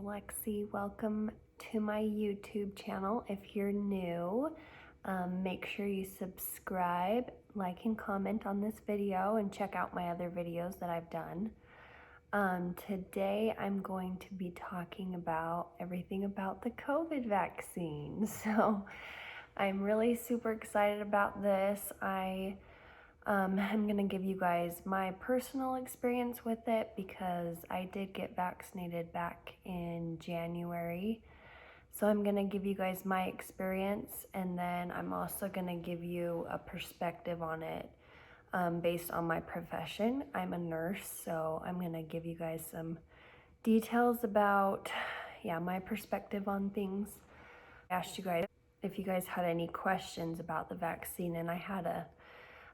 Lexi. Welcome to my YouTube channel. If you're new, make sure you subscribe, like, and comment on this video, and check out my other videos that I've done. Today I'm going to be talking about everything about the COVID vaccine. So I'm really super excited about this. I'm gonna give you guys my personal experience with it because I did get vaccinated back in January. So I'm gonna give you guys my experience, and then I'm also gonna give you a perspective on it based on my profession. I'm a nurse, so I'm gonna give you guys some details about, my perspective on things. I asked you guys if you guys had any questions about the vaccine, and I had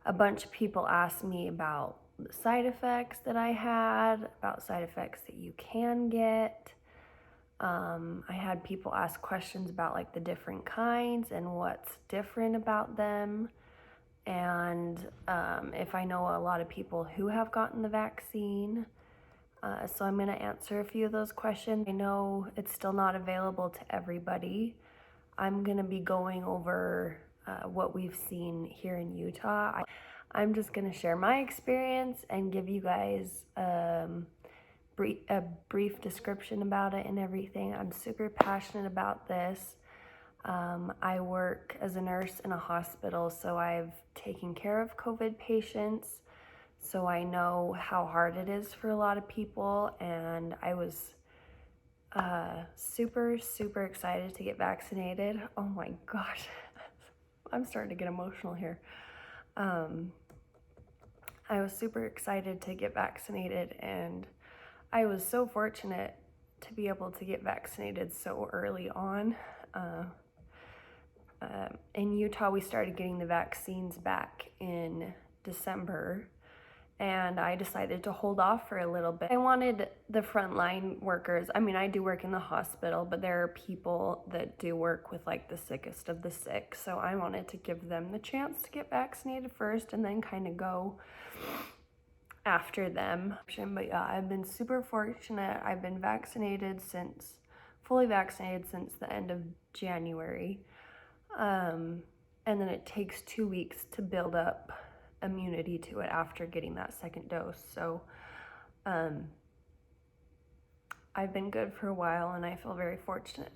a bunch of people asked me about the side effects that I had, about side effects that you can get. I had people ask questions about like the different kinds and what's different about them. And if I know a lot of people who have gotten the vaccine. So I'm gonna answer a few of those questions. I know it's still not available to everybody. I'm gonna be going over what we've seen here in Utah. I'm just gonna share my experience and give you guys a brief description about it and everything. I'm super passionate about this. I work as a nurse in a hospital, so I've taken care of COVID patients. So I know how hard it is for a lot of people, and I was super excited to get vaccinated. Oh my gosh, I'm starting to get emotional here. I was super excited to get vaccinated, and I was so fortunate to be able to get vaccinated so early on. In Utah, we started getting the vaccines back in December, and I decided to hold off for a little bit. I wanted the frontline workers. I mean, I do work in the hospital, but there are people that do work with like the sickest of the sick. So I wanted to give them the chance to get vaccinated first and then kind of go after them. But yeah, I've been super fortunate. I've been fully vaccinated since the end of January. And then it takes 2 weeks to build up immunity to it after getting that second dose. So I've been good for a while, and I feel very fortunate.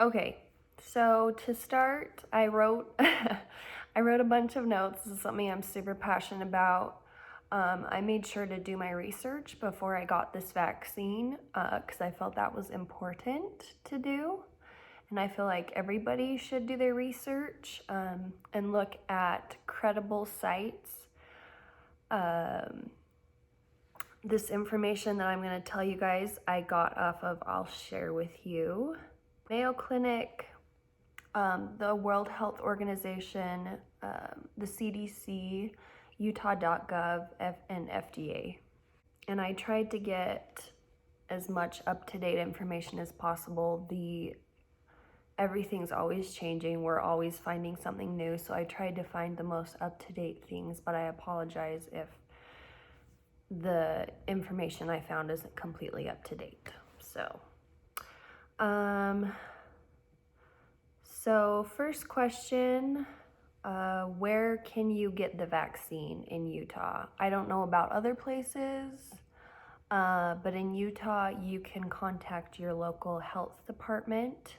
Okay, so to start, I wrote I wrote a bunch of notes. This is something I'm super passionate about. I made sure to do my research before I got this vaccine because I felt that was important to do. And I feel like everybody should do their research and look at credible sites. This information that I'm going to tell you guys, I got off of, I'll share with you, Mayo Clinic, the World Health Organization, the CDC, Utah.gov, and FDA. And I tried to get as much up-to-date information as possible. Everything's always changing. We're always finding something new. So I tried to find the most up-to-date things, but I apologize if the information I found isn't completely up-to-date. So first question, where can you get the vaccine in Utah? I don't know about other places, but in Utah, you can contact your local health department.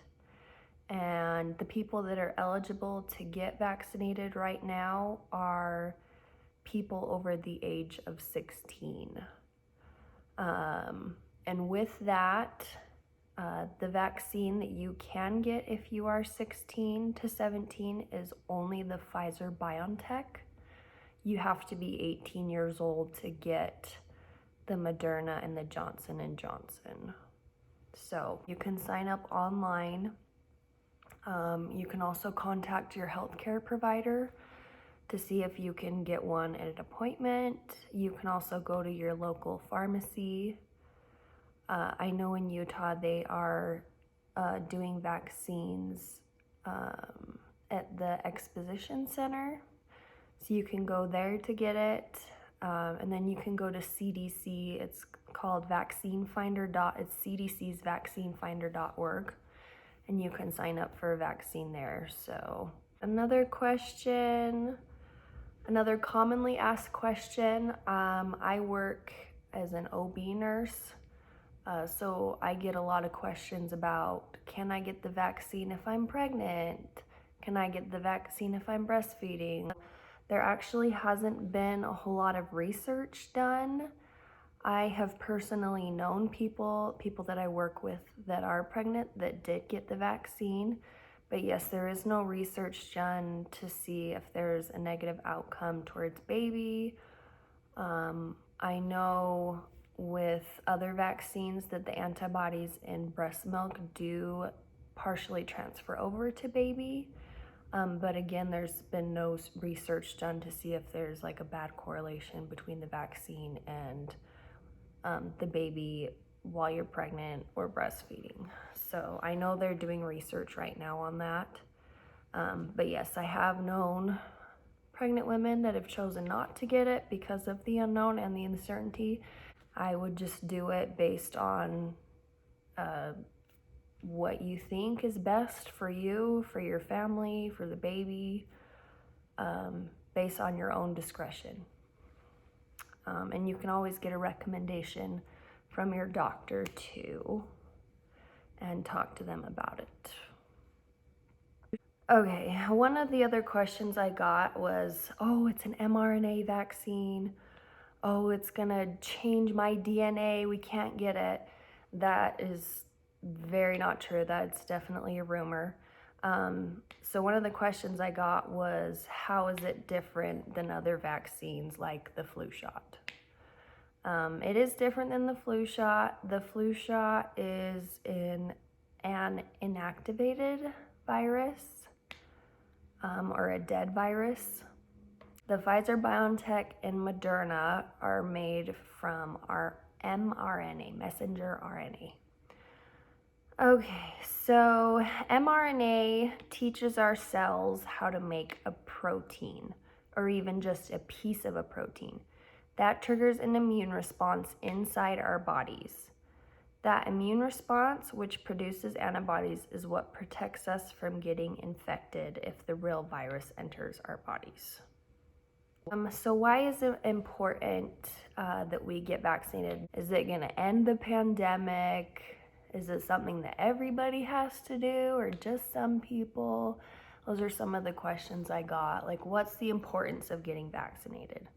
And the people that are eligible to get vaccinated right now are people over the age of 16. And with that, the vaccine that you can get if you are 16 to 17 is only the Pfizer-BioNTech. You have to be 18 years old to get the Moderna and the Johnson & Johnson. So you can sign up online. You can also contact your healthcare provider to see if you can get one at an appointment. You can also go to your local pharmacy. I know in Utah they are doing vaccines at the Exposition Center. So you can go there to get it. And then you can go to CDC. It's called it's CDC's vaccinefinder.org, and you can sign up for a vaccine there. So another commonly asked question, I work as an OB nurse, so I get a lot of questions about, can I get the vaccine if I'm pregnant? Can I get the vaccine if I'm breastfeeding? There actually hasn't been a whole lot of research done. I have personally known people that I work with that are pregnant that did get the vaccine. But yes, there is no research done to see if there's a negative outcome towards baby. I know with other vaccines that the antibodies in breast milk do partially transfer over to baby. But again, there's been no research done to see if there's like a bad correlation between the vaccine and the baby while you're pregnant or breastfeeding. So I know they're doing research right now on that. But yes, I have known pregnant women that have chosen not to get it because of the unknown and the uncertainty. I would just do it based on what you think is best for you, for your family, for the baby, based on your own discretion. And you can always get a recommendation from your doctor too and talk to them about it. Okay, one of the other questions I got was, oh, it's an mRNA vaccine. Oh, it's gonna change my DNA. We can't get it. That is very not true. That's definitely a rumor. So one of the questions I got was, how is it different than other vaccines like the flu shot? It is different than the flu shot. The flu shot is an inactivated virus, or a dead virus. The Pfizer, BioNTech, and Moderna are made from our mRNA, messenger RNA. Okay, so mRNA teaches our cells how to make a protein, or even just a piece of a protein. That triggers an immune response inside our bodies. That immune response, which produces antibodies, is what protects us from getting infected if the real virus enters our bodies. So why is it important that we get vaccinated? Is it going to end the pandemic? Is it something that everybody has to do, or just some people? Those are some of the questions I got. Like, what's the importance of getting vaccinated?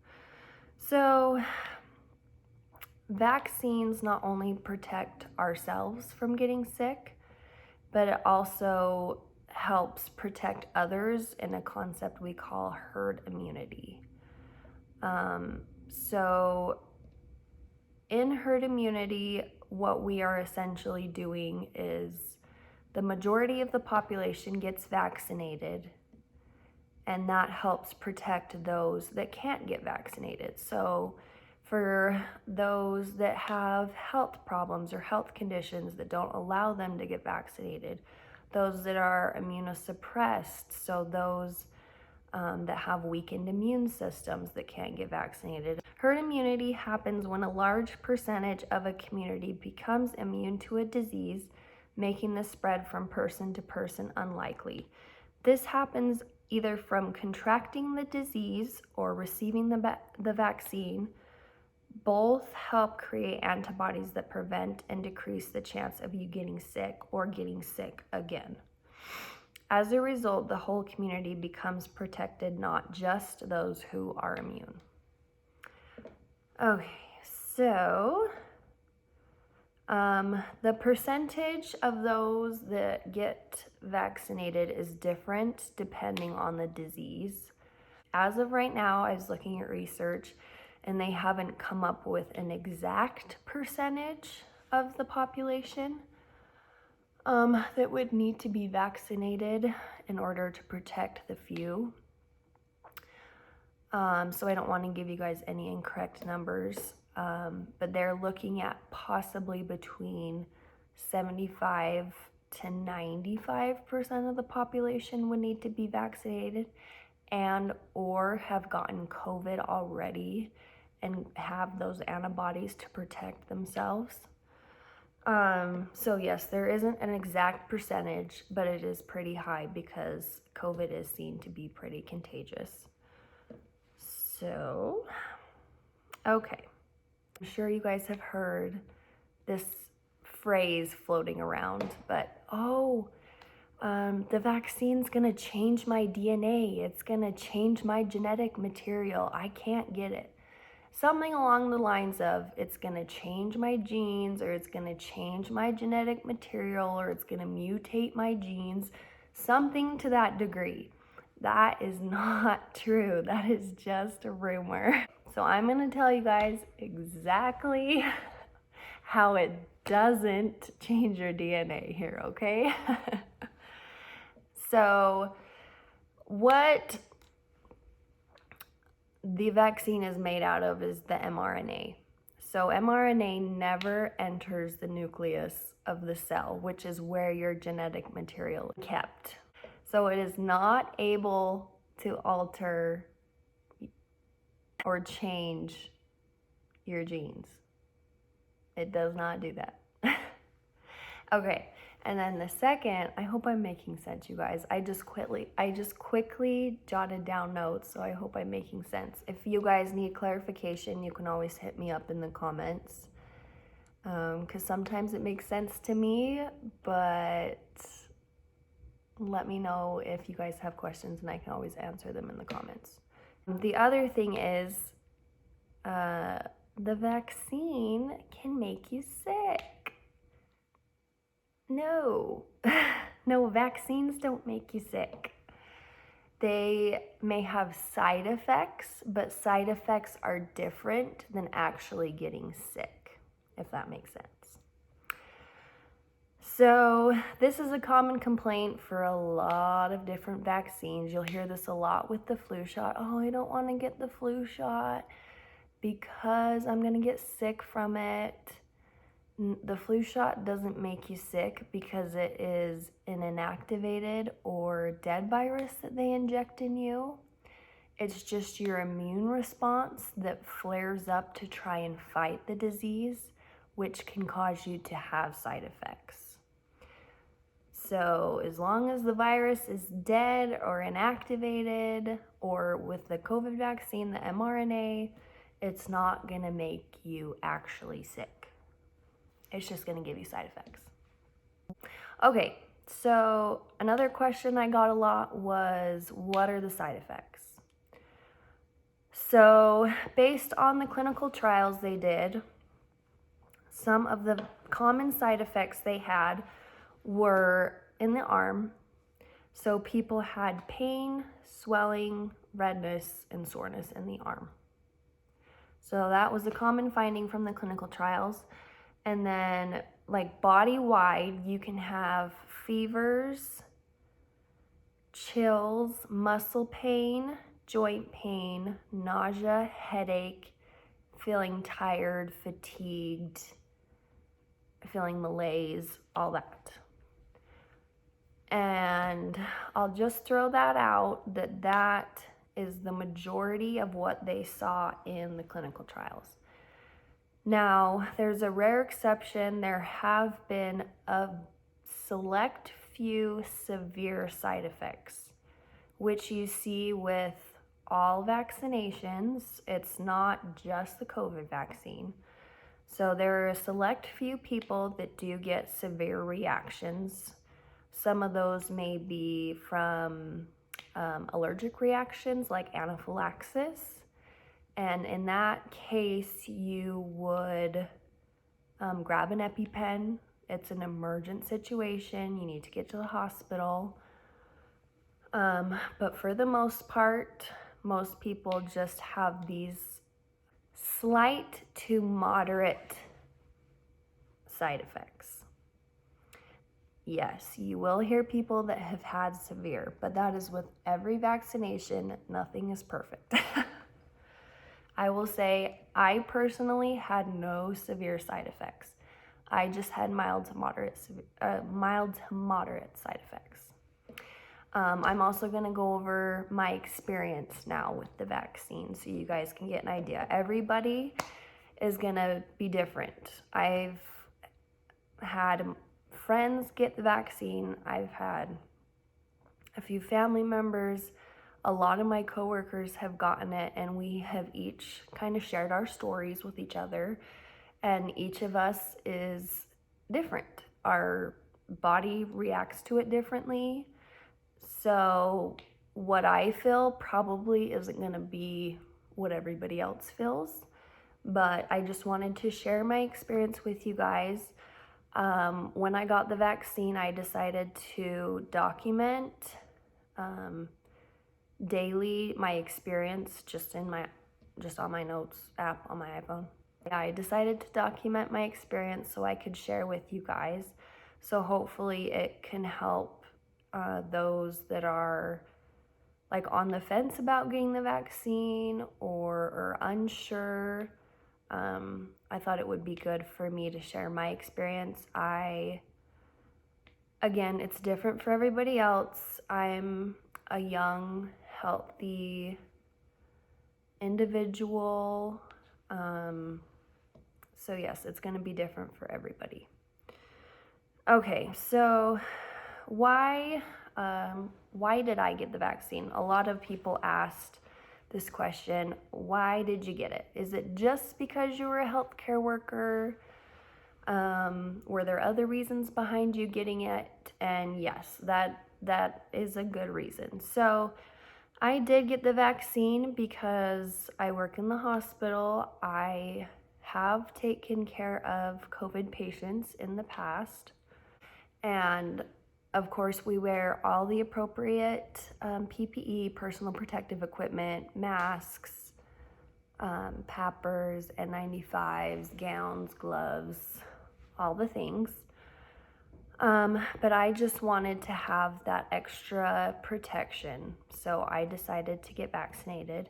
So vaccines not only protect ourselves from getting sick, but it also helps protect others in a concept we call herd immunity. So in herd immunity, what we are essentially doing is the majority of the population gets vaccinated, and that helps protect those that can't get vaccinated. So for those that have health problems or health conditions that don't allow them to get vaccinated, those that are immunosuppressed, so those that have weakened immune systems that can't get vaccinated. Herd immunity happens when a large percentage of a community becomes immune to a disease, making the spread from person to person unlikely. This happens either from contracting the disease or receiving the vaccine. Both help create antibodies that prevent and decrease the chance of you getting sick or getting sick again. As a result, the whole community becomes protected, not just those who are immune. Okay, so the percentage of those that get vaccinated is different depending on the disease. As of right now, I was looking at research, and they haven't come up with an exact percentage of the population that would need to be vaccinated in order to protect the few. So I don't want to give you guys any incorrect numbers, but they're looking at possibly between 75 to 95% of the population would need to be vaccinated and or have gotten COVID already and have those antibodies to protect themselves. So yes, there isn't an exact percentage, but it is pretty high because COVID is seen to be pretty contagious. So, okay. I'm sure you guys have heard this phrase floating around, but the vaccine's gonna change my DNA. It's gonna change my genetic material. I can't get it. Something along the lines of, it's gonna change my genes, or it's gonna change my genetic material, or it's gonna mutate my genes, something to that degree. That is not true. That is just a rumor. So I'm gonna tell you guys exactly how it doesn't change your DNA here, okay? So what the vaccine is made out of is the mRNA. So mRNA never enters the nucleus of the cell, which is where your genetic material is kept. So it is not able to alter or change your genes. It does not do that. Okay, and then the second, I hope I'm making sense, you guys. I just quickly jotted down notes, so I hope I'm making sense. If you guys need clarification, you can always hit me up in the comments, because sometimes it makes sense to me, but let me know if you guys have questions, and I can always answer them in the comments. The other thing is, the vaccine can make you sick. No, no, vaccines don't make you sick. They may have side effects, but side effects are different than actually getting sick, if that makes sense. So this is a common complaint for a lot of different vaccines. You'll hear this a lot with the flu shot. Oh, I don't want to get the flu shot because I'm going to get sick from it. The flu shot doesn't make you sick because it is an inactivated or dead virus that they inject in you. It's just your immune response that flares up to try and fight the disease, which can cause you to have side effects. So as long as the virus is dead or inactivated, or with the COVID vaccine, the mRNA, it's not gonna make you actually sick. It's just gonna give you side effects. Okay, so another question I got a lot was, what are the side effects? So based on the clinical trials they did, some of the common side effects they had were in the arm. So people had pain, swelling, redness, and soreness in the arm. So that was a common finding from the clinical trials. And then, like, body-wide, you can have fevers, chills, muscle pain, joint pain, nausea, headache, feeling tired, fatigued, feeling malaise, all that. And I'll just throw that out, that is the majority of what they saw in the clinical trials. Now, there's a rare exception. There have been a select few severe side effects, which you see with all vaccinations. It's not just the COVID vaccine. So there are a select few people that do get severe reactions. Some of those may be from allergic reactions like anaphylaxis. And in that case, you would grab an EpiPen. It's an emergent situation. You need to get to the hospital. But for the most part, most people just have these slight to moderate side effects. Yes, you will hear people that have had severe, but that is with every vaccination. Nothing is perfect. I will say I personally had no severe side effects. I just had mild to moderate side effects. I'm also going to go over my experience now with the vaccine so you guys can get an idea. Everybody is going to be different. I've had friends get the vaccine. I've had a few family members. A lot of my coworkers have gotten it, and we have each kind of shared our stories with each other. And each of us is different. Our body reacts to it differently. So what I feel probably isn't going to be what everybody else feels, but I just wanted to share my experience with you guys. When I got the vaccine, I decided to document daily my experience just on my notes app on my iPhone. I decided to document my experience so I could share with you guys. So hopefully it can help those that are like on the fence about getting the vaccine or unsure. I thought it would be good for me to share my experience. Again, it's different for everybody else. I'm a young, healthy individual. So yes, it's going to be different for everybody. Okay, so why did I get the vaccine? A lot of people asked this question. Why did you get it? Is it just because you were a healthcare worker? Were there other reasons behind you getting it? And yes, that is a good reason. So I did get the vaccine because I work in the hospital. I have taken care of COVID patients in the past. And of course, we wear all the appropriate PPE, personal protective equipment, masks, PAPRs, N95s, gowns, gloves, all the things. But I just wanted to have that extra protection, so I decided to get vaccinated.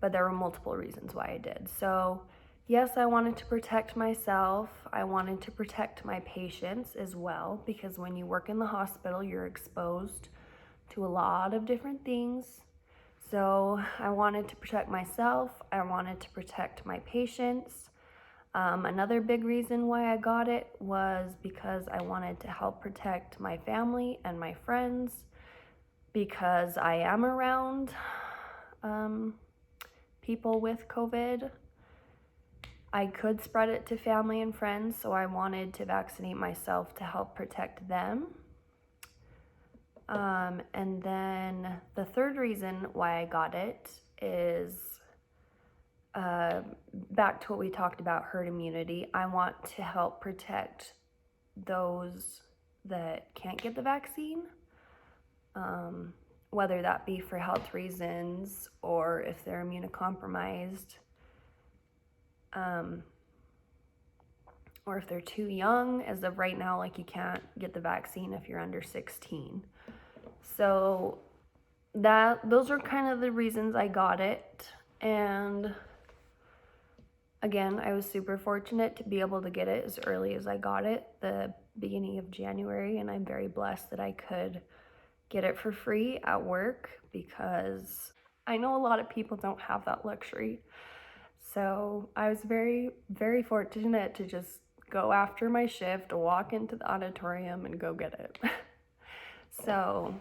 But there were multiple reasons why I did. So yes, I wanted to protect myself. I wanted to protect my patients as well, because when you work in the hospital, you're exposed to a lot of different things. So I wanted to protect myself. I wanted to protect my patients. Another big reason why I got it was because I wanted to help protect my family and my friends, because I am around people with COVID. I could spread it to family and friends, so I wanted to vaccinate myself to help protect them. And then the third reason why I got it is back to what we talked about, herd immunity. I want to help protect those that can't get the vaccine, whether that be for health reasons or if they're immunocompromised, or if they're too young. As of right now, like, you can't get the vaccine if you're under 16. So those are kind of the reasons I got it. And again, I was super fortunate to be able to get it as early as I got it, the beginning of January, and I'm very blessed that I could get it for free at work, because I know a lot of people don't have that luxury. So I was very, very fortunate to just go after my shift, walk into the auditorium and go get it. So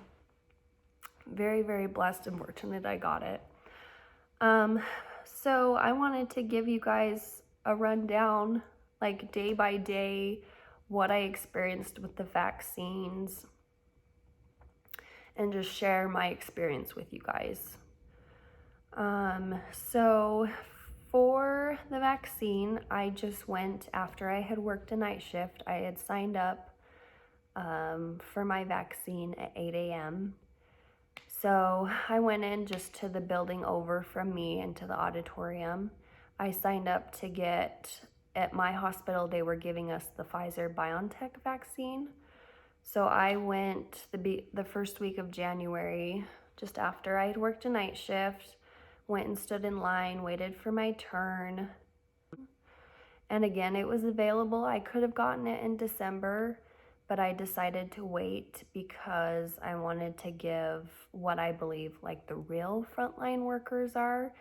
very, very blessed and fortunate I got it. So I wanted to give you guys a rundown, like day by day, what I experienced with the vaccines, and just share my experience with you guys. So for the vaccine, I just went after I had worked a night shift. I had signed up for my vaccine at 8 a.m. So I went in just to the building over from me into the auditorium. I signed up to get, at my hospital, they were giving us the Pfizer-BioNTech vaccine. So I went the first week of January, just after I had worked a night shift, went and stood in line, waited for my turn. And again, it was available. I could have gotten it in December, but I decided to wait because I wanted to give what I believe like the real frontline workers are.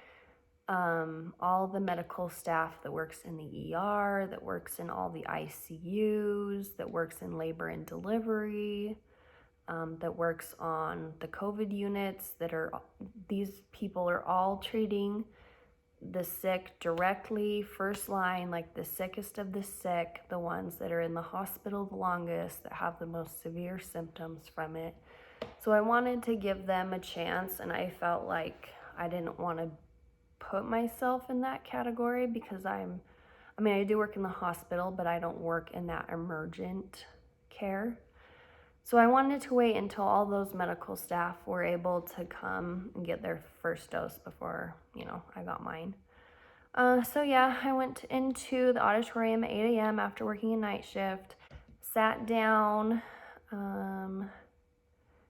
All the medical staff that works in the ER, that works in all the ICUs, that works in labor and delivery, that works on the COVID units, these people are all treating the sick directly, first line, like the sickest of the sick, the ones that are in the hospital the longest, that have the most severe symptoms from it. So I wanted to give them a chance, and I felt like I didn't want to put myself in that category because I do work in the hospital, but I don't work in that emergent care. So I wanted to wait until all those medical staff were able to come and get their first dose before, I got mine. So yeah, I went into the auditorium at 8 a.m. after working a night shift, sat down.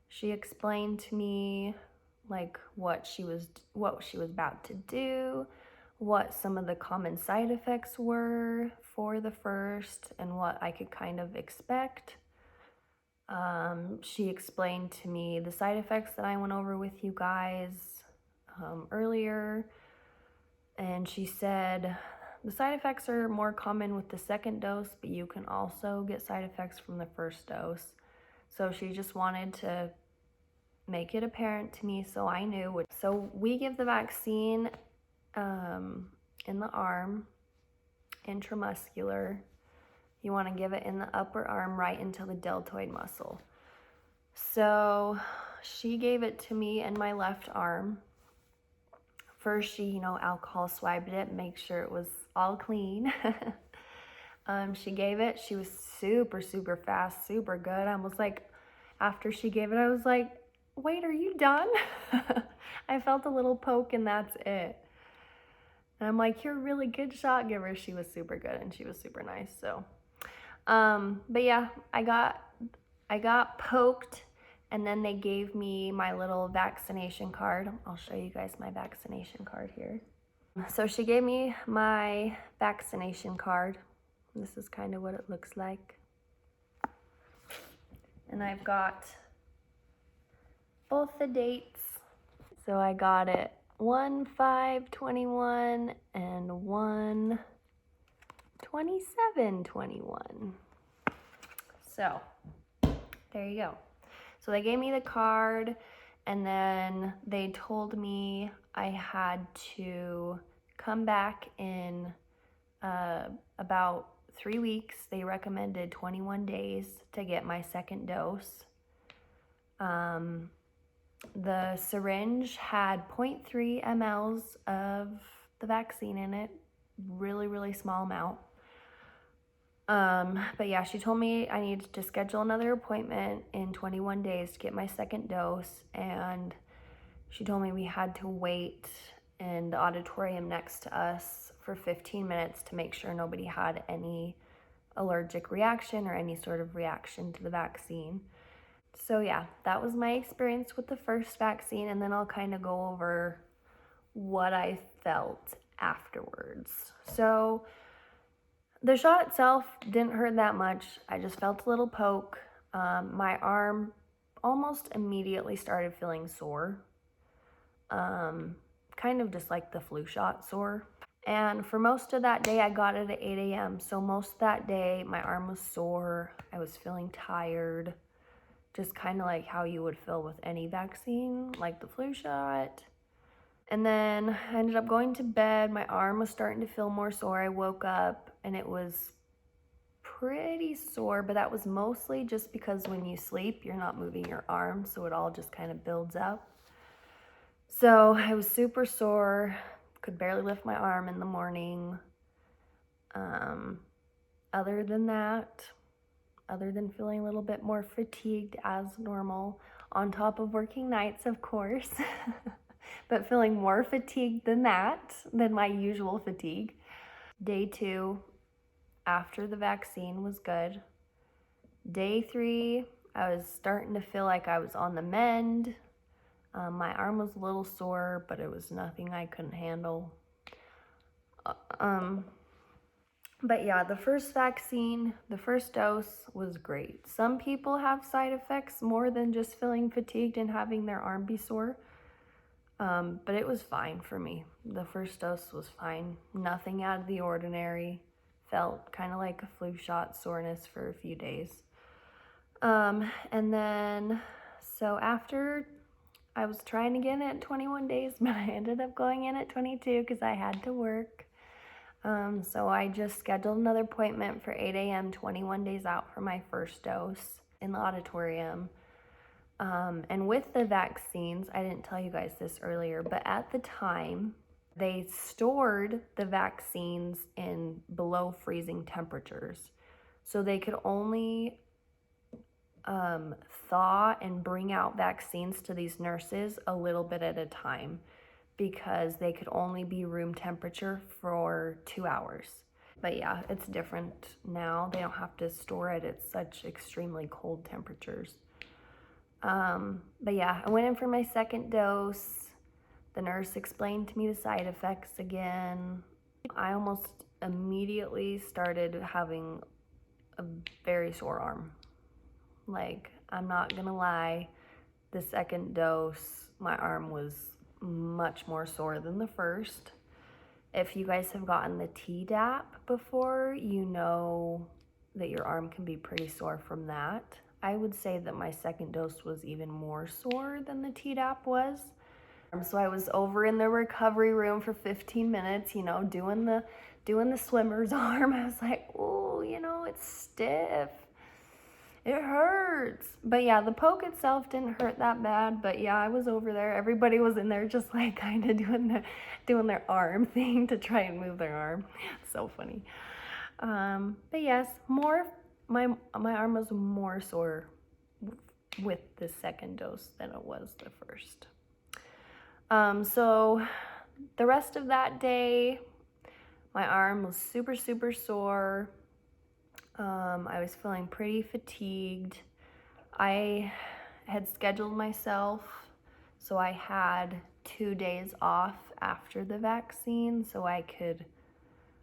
She explained to me like what she was about to do, what some of the common side effects were for the first, and what I could kind of expect. She explained to me the side effects that I went over with you guys earlier, and she said the side effects are more common with the second dose, but you can also get side effects from the first dose. So she just wanted to make it apparent to me so I knew. So we give the vaccine in the arm, intramuscular. You want to give it in the upper arm right into the deltoid muscle. So she gave it to me in my left arm. First, she, alcohol swiped it, make sure it was all clean. She gave it. She was super, super fast, super good. I was like, after she gave it, I was like, wait, are you done? I felt a little poke and that's it. And I'm like, you're a really good shot giver. She was super good and she was super nice. So, but yeah, I got poked, and then they gave me my little vaccination card. I'll show you guys my vaccination card here. So she gave me my vaccination card. This is kind of what it looks like. And I've got both the dates. So I got it 1/5/21 and 1/27/21. So there you go. So they gave me the card, and then they told me I had to come back in about 3 weeks. They recommended 21 days to get my second dose. The syringe had 0.3 mLs of the vaccine in it, really, really small amount. But yeah, she told me I needed to schedule another appointment in 21 days to get my second dose, and she told me we had to wait in the auditorium next to us for 15 minutes to make sure nobody had any allergic reaction or any sort of reaction to the vaccine. So yeah, that was my experience with the first vaccine, and then I'll kind of go over what I felt afterwards. So the shot itself didn't hurt that much. I just felt a little poke. My arm almost immediately started feeling sore. Kind of just like the flu shot sore. And for most of that day, I got it at 8 a.m. So most of that day, my arm was sore. I was feeling tired. Just kind of like how you would feel with any vaccine, like the flu shot. And then I ended up going to bed. My arm was starting to feel more sore. I woke up and it was pretty sore, but that was mostly just because when you sleep, you're not moving your arm, so it all just kind of builds up. So I was super sore, could barely lift my arm in the morning. Other than that, other than feeling a little bit more fatigued as normal, on top of working nights, of course, but feeling more fatigued than my usual fatigue. Day 2, after the vaccine, was good. Day 3, I was starting to feel like I was on the mend. My arm was a little sore, but it was nothing I couldn't handle. But yeah, the first vaccine, the first dose was great. Some people have side effects more than just feeling fatigued and having their arm be sore. But it was fine for me. The first dose was fine. Nothing out of the ordinary. Felt kind of like a flu shot, soreness for a few days. And then, so after I was trying to get in at 21 days, but I ended up going in at 22 because I had to work. So I just scheduled another appointment for 8 a.m. 21 days out for my first dose in the auditorium. And with the vaccines, I didn't tell you guys this earlier, but at the time, they stored the vaccines in below freezing temperatures. So they could only thaw and bring out vaccines to these nurses a little bit at a time because they could only be room temperature for 2 hours. But yeah, it's different now. They don't have to store it at such extremely cold temperatures. But yeah, I went in for my second dose. The nurse explained to me the side effects again. I almost immediately started having a very sore arm. Like, I'm not gonna lie, the second dose, my arm was much more sore than the first. If you guys have gotten the Tdap before, you know that your arm can be pretty sore from that. I would say that my second dose was even more sore than the Tdap was. So I was over in the recovery room for 15 minutes, you know, doing the swimmer's arm. I was like, oh, you know, it's stiff. It hurts. But yeah, the poke itself didn't hurt that bad. But yeah, I was over there. Everybody was in there just like kind of doing their arm thing to try and move their arm. So funny. But yes, my arm was more sore with the second dose than it was the first. So the rest of that day, my arm was super, super sore. I was feeling pretty fatigued. I had scheduled myself, so I had 2 days off after the vaccine, so I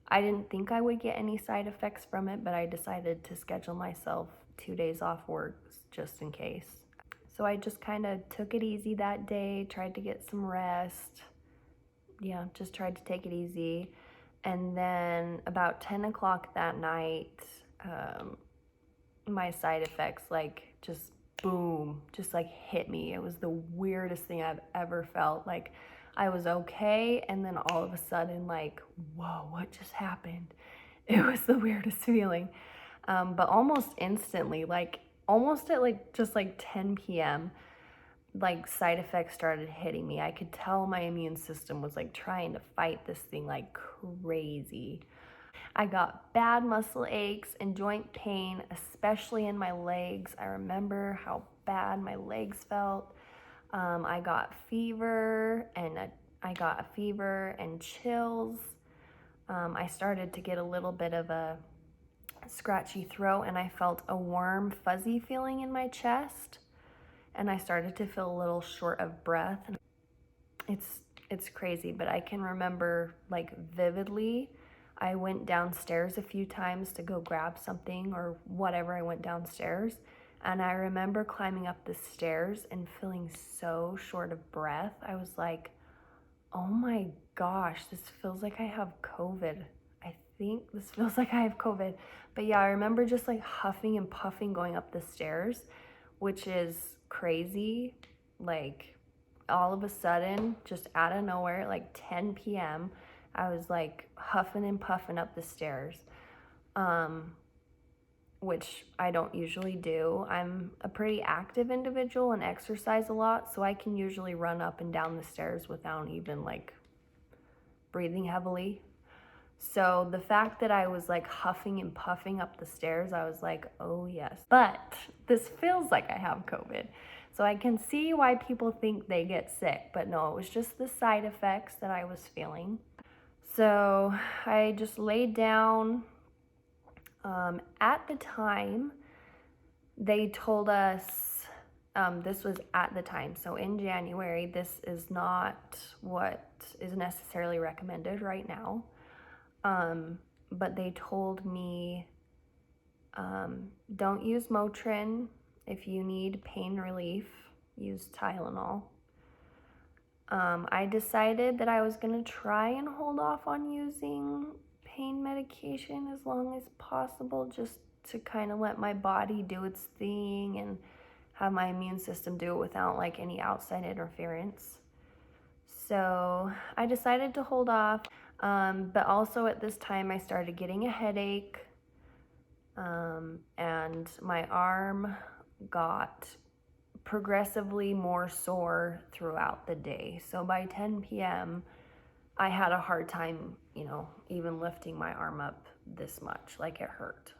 didn't think I would get any side effects from it, but I decided to schedule myself 2 days off work just in case. So I just kind of took it easy that day, tried to get some rest. Yeah, just tried to take it easy. And then about 10 o'clock that night, my side effects just boom, just hit me. It was the weirdest thing I've ever felt. Like, I was okay, and then all of a sudden, whoa, what just happened? It was the weirdest feeling. But almost instantly, almost at just 10 p.m., side effects started hitting me. I could tell my immune system was trying to fight this thing like crazy. I got bad muscle aches and joint pain, especially in my legs. I remember how bad my legs felt. I got fever and chills. I started to get a little bit of a scratchy throat, and I felt a warm, fuzzy feeling in my chest. And I started to feel a little short of breath. It's crazy, but I can remember vividly. I went downstairs a few times to go grab something or whatever. I went downstairs, and I remember climbing up the stairs and feeling so short of breath. I was like, oh my gosh, this feels like I have COVID. I think this feels like I have COVID. But yeah, I remember just huffing and puffing going up the stairs, which is crazy. All of a sudden, just out of nowhere, 10 p.m., I was huffing and puffing up the stairs, which I don't usually do. I'm a pretty active individual and exercise a lot, so I can usually run up and down the stairs without even breathing heavily. So the fact that I was huffing and puffing up the stairs, I was like, oh yes. But this feels like I have COVID. So I can see why people think they get sick, but no, it was just the side effects that I was feeling. So I just laid down. At the time, they told us, this was at the time, so in January, this is not what is necessarily recommended right now. but they told me don't use Motrin. If you need pain relief, use Tylenol. I decided that I was going to try and hold off on using pain medication as long as possible, just to kind of let my body do its thing and have my immune system do it without like any outside interference. So I decided to hold off, but also at this time I started getting a headache, and my arm got progressively more sore throughout the day. So by 10 p.m., I had a hard time, even lifting my arm up this much, like it hurt.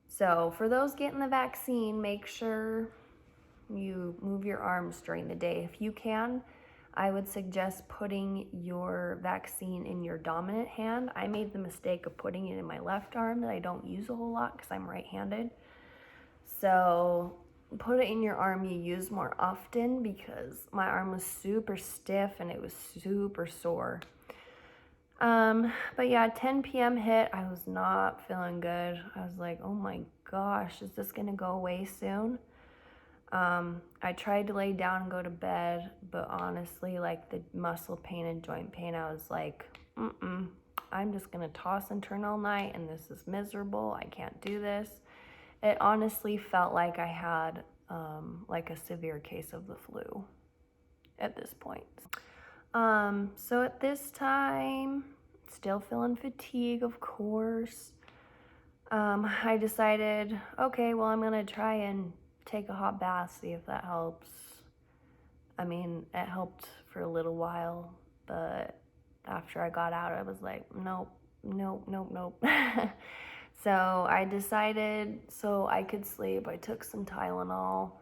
So for those getting the vaccine, make sure you move your arms during the day. If you can, I would suggest putting your vaccine in your dominant hand. I made the mistake of putting it in my left arm that I don't use a whole lot because I'm right-handed. So put it in your arm you use more often, because my arm was super stiff and it was super sore. But yeah, 10 p.m. hit. I was not feeling good. I was like, oh my gosh, is this gonna go away soon? I tried to lay down and go to bed, but honestly, like the muscle pain and joint pain, I was like, I'm just gonna toss and turn all night, and this is miserable. I can't do this. It honestly felt like I had like a severe case of the flu at this point. So at this time, still feeling fatigue, of course. I decided, okay, well, I'm gonna try and take a hot bath, see if that helps. I mean, it helped for a little while, but after I got out, I was like, nope. So I decided, so I could sleep, I took some Tylenol.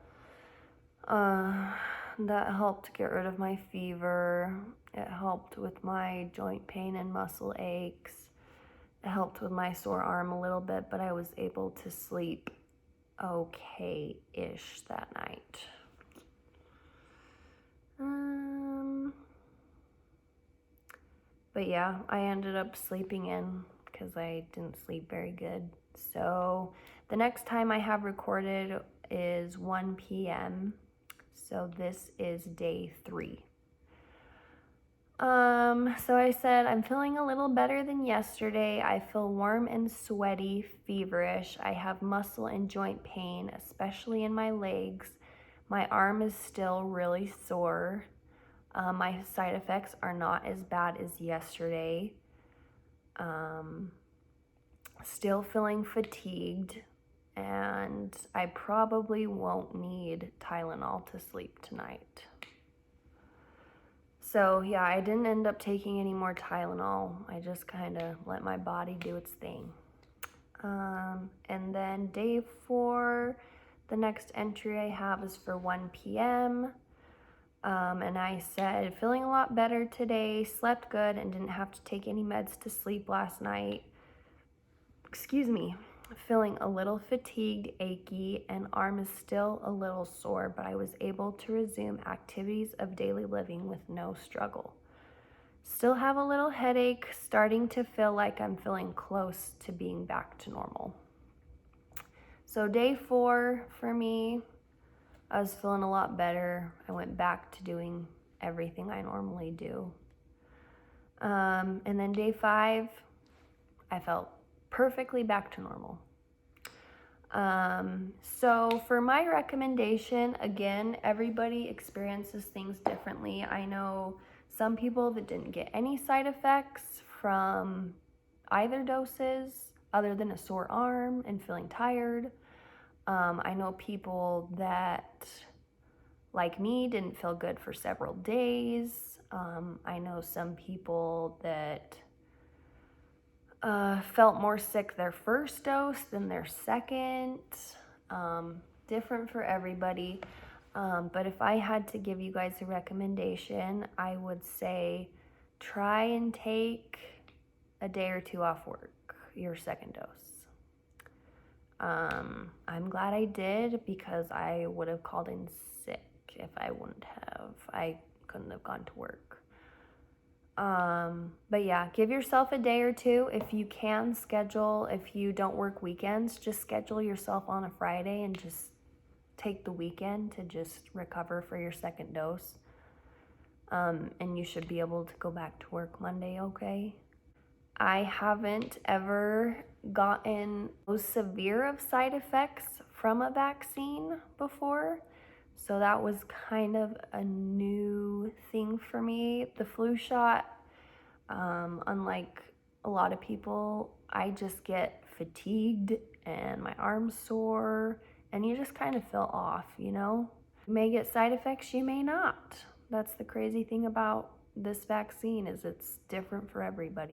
That helped get rid of my fever. It helped with my joint pain and muscle aches. It helped with my sore arm a little bit, but I was able to sleep okay-ish that night. But yeah, I ended up sleeping in because I didn't sleep very good. So the next time I have recorded is 1 p.m. So this is day 3. So I said, I'm feeling a little better than yesterday. I feel warm and sweaty, feverish. I have muscle and joint pain, especially in my legs. My arm is still really sore. My side effects are not as bad as yesterday. Still feeling fatigued, and I probably won't need Tylenol to sleep tonight. So yeah, I didn't end up taking any more Tylenol. I just kind of let my body do its thing. And then day 4, the next entry I have is for 1 p.m. And I said, feeling a lot better today, slept good, and didn't have to take any meds to sleep last night. Feeling a little fatigued, achy, and arm is still a little sore, but I was able to resume activities of daily living with no struggle. Still have a little headache, starting to feel like I'm feeling close to being back to normal. So day 4 for me, I was feeling a lot better. I went back to doing everything I normally do. And then day 5, I felt perfectly back to normal. So for my recommendation, again, everybody experiences things differently. I know some people that didn't get any side effects from either doses other than a sore arm and feeling tired. I know people that, like me, didn't feel good for several days. I know some people that felt more sick their first dose than their second. Different for everybody. But if I had to give you guys a recommendation, I would say try and take a day or 2 off work, your second dose. I'm glad I did, because I would have called in sick if I wouldn't have. I couldn't have gone to work. But yeah, give yourself a day or two. If you can schedule, if you don't work weekends, just schedule yourself on a Friday and just take the weekend to just recover for your second dose. And you should be able to go back to work Monday, okay? I haven't ever gotten those severe of side effects from a vaccine before. So that was kind of a new thing for me. The flu shot, unlike a lot of people, I just get fatigued and my arms sore and you just kind of feel off, you know? You may get side effects, you may not. That's the crazy thing about this vaccine is it's different for everybody.